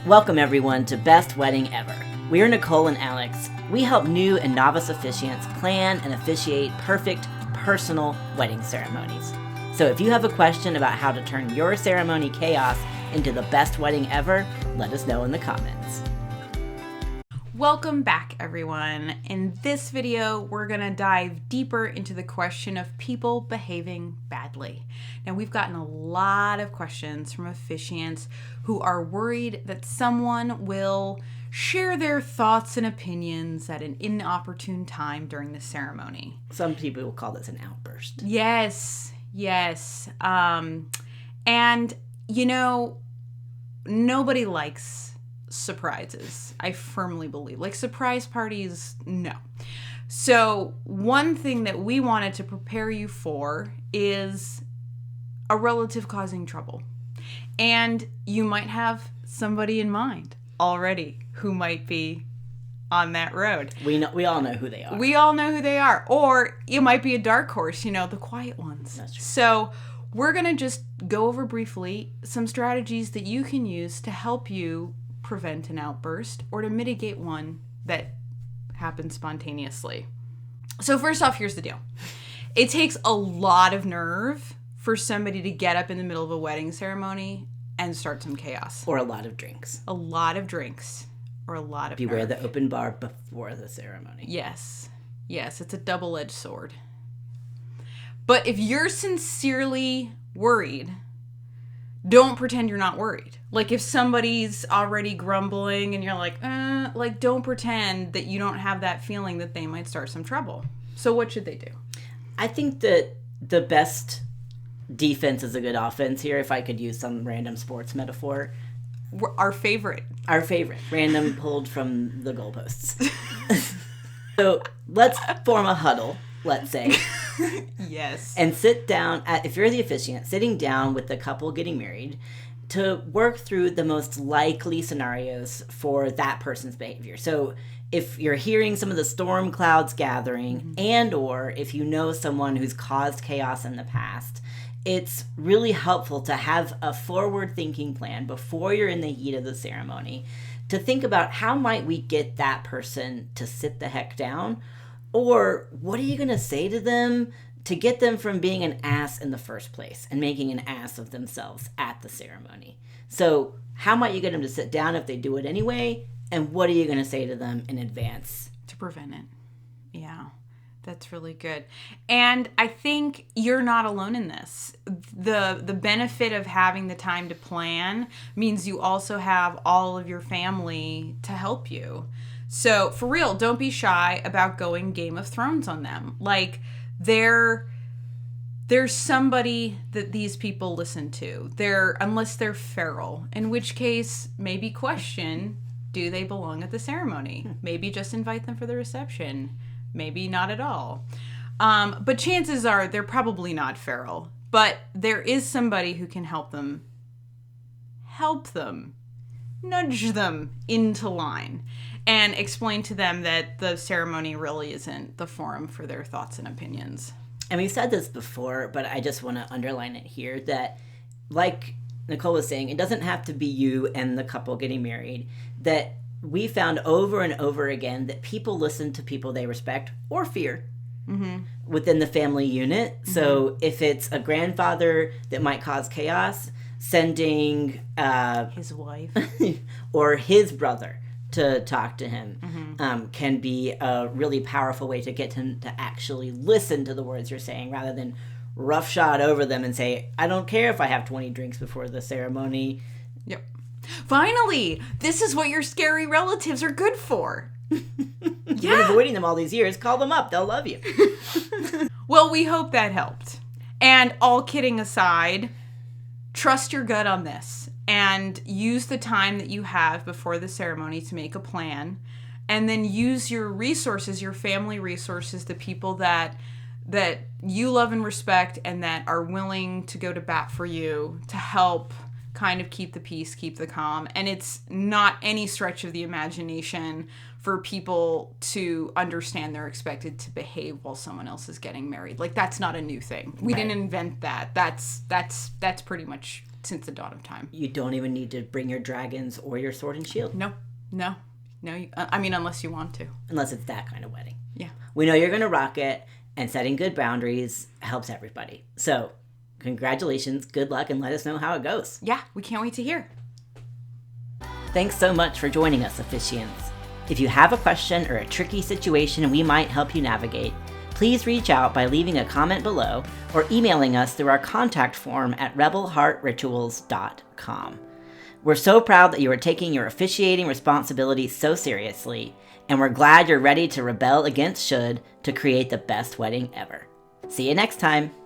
Welcome everyone to Best Wedding Ever. We're Nicole and Alex. We help new and novice officiants plan and officiate perfect, personal wedding ceremonies. So if you have a question about how to turn your ceremony chaos into the best wedding ever, let us know in the comments. Welcome back, everyone. In this video, we're going to dive deeper into the question of people behaving badly. Now, we've gotten a lot of questions from officiants who are worried that someone will share their thoughts and opinions at an inopportune time during the ceremony. Some people will call this an outburst. Yes. And, you know, nobody likes surprises. I firmly believe. Like, surprise parties, no. So one thing that we wanted to prepare you for is a relative causing trouble. And you might have somebody in mind already who might be on that road. We all know who they are. We all know who they are. Or it might be a dark horse, the quiet ones. That's true. So we're going to just go over briefly some strategies that you can use to help you prevent an outburst or to mitigate one that happens spontaneously. So first off, here's the deal. It takes a lot of nerve for somebody to get up in the middle of a wedding ceremony and start some chaos. Or a lot of drinks. A lot of drinks. Or a lot of Beware nerve. the open bar before the ceremony. Yes, it's a double-edged sword. But if you're sincerely worried, don't pretend you're not worried. Like, if somebody's already grumbling and you're like, don't pretend that you don't have that feeling that they might start some trouble. So what should they do? I think that the best defense is a good offense here, if I could use some random sports metaphor. Our favorite. Random pulled from the goalposts. So let's form a huddle, let's say. Yes. And sit down, if you're the officiant, sitting down with the couple getting married to work through the most likely scenarios for that person's behavior. So if you're hearing some of the storm clouds gathering, and or if you know someone who's caused chaos in the past, it's really helpful to have a forward-thinking plan before you're in the heat of the ceremony to think about how might we get that person to sit the heck down, or what are you going to say to them to get them from being an ass in the first place and making an ass of themselves at the ceremony. So how might you get them to sit down if they do it anyway, and what are you going to say to them in advance? To prevent it. Yeah. That's really good. And I think you're not alone in this. The benefit of having the time to plan means you also have all of your family to help you. So for real, don't be shy about going Game of Thrones on them. Like, there's somebody that these people listen to. Unless they're feral, in which case maybe question, do they belong at the ceremony? Maybe just invite them for the reception. Maybe not at all. But chances are they're probably not feral. But there is somebody who can help them, nudge them into line, and explain to them that the ceremony really isn't the forum for their thoughts and opinions. And we've said this before, but I just want to underline it here, that like Nicole was saying, it doesn't have to be you and the couple getting married, that we found over and over again that people listen to people they respect or fear within the family unit. So if it's a grandfather that might cause chaos, sending his wife or his brother to talk to him can be a really powerful way to get him to actually listen to the words you're saying rather than roughshod over them and say, I don't care if I have 20 drinks before the ceremony. Yep. Finally, this is what your scary relatives are good for. You've been avoiding them all these years. Call them up. They'll love you. Well, we hope that helped. And all kidding aside, trust your gut on this and use the time that you have before the ceremony to make a plan, and then use your resources, your family resources, the people that you love and respect and that are willing to go to bat for you to help kind of keep the peace, keep the calm. And it's not any stretch of the imagination for people to understand they're expected to behave while someone else is getting married. Like, that's not a new thing. We didn't invent that. That's pretty much since the dawn of time. You don't even need to bring your dragons or your sword and shield. No. I mean, unless you want to. Unless it's that kind of wedding. Yeah. We know you're going to rock it, and setting good boundaries helps everybody. So, congratulations, good luck, and let us know how it goes. Yeah, we can't wait to hear. Thanks so much for joining us, officiants. If you have a question or a tricky situation we might help you navigate, please reach out by leaving a comment below or emailing us through our contact form at rebelheartrituals.com. We're so proud that you are taking your officiating responsibilities so seriously, and we're glad you're ready to rebel against should to create the best wedding ever. See you next time.